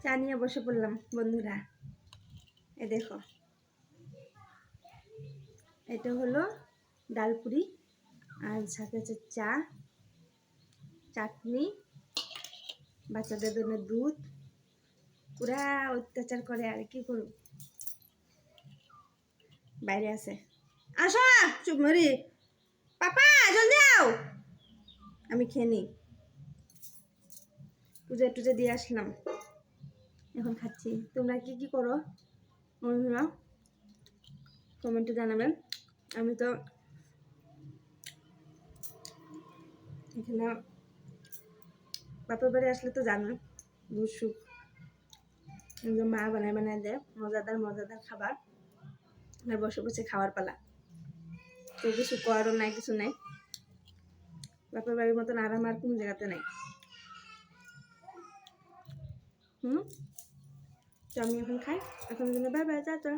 চা নিয়ে বসে পড়লাম বন্ধুরা। এ দেখো, এটা হলো ডালপুরি আর সাথে আছে চা, চাটনি, বাচ্চাদের জন্য দুধ। পুরা অত্যাচার করে, আর কি করব। বাইরে আছে, আসো চুপমারি, পাপা জলদি যাও। আমি খেয়ে নিই, পূজা টুজা দিয়ে আসলাম, এখন খাচ্ছি। তোমরা কি কি করো বন্ধুরা কমেন্টে জানাবেন। আমি তো এখানে বাপের বাড়ি আসলে তো জানো দুধ সুখ মা বানায় বানায় দেয়, মজাদার মজাদার খাবার। আর বসে বসে খাওয়ার পালা, তো কিছু করারও নাই, কিছু নাই। বাপের বাড়ির মতন আরাম আর কোন জায়গাতে নাই। তো আমি এখন খাই, এখন বাই বাই, চা চা।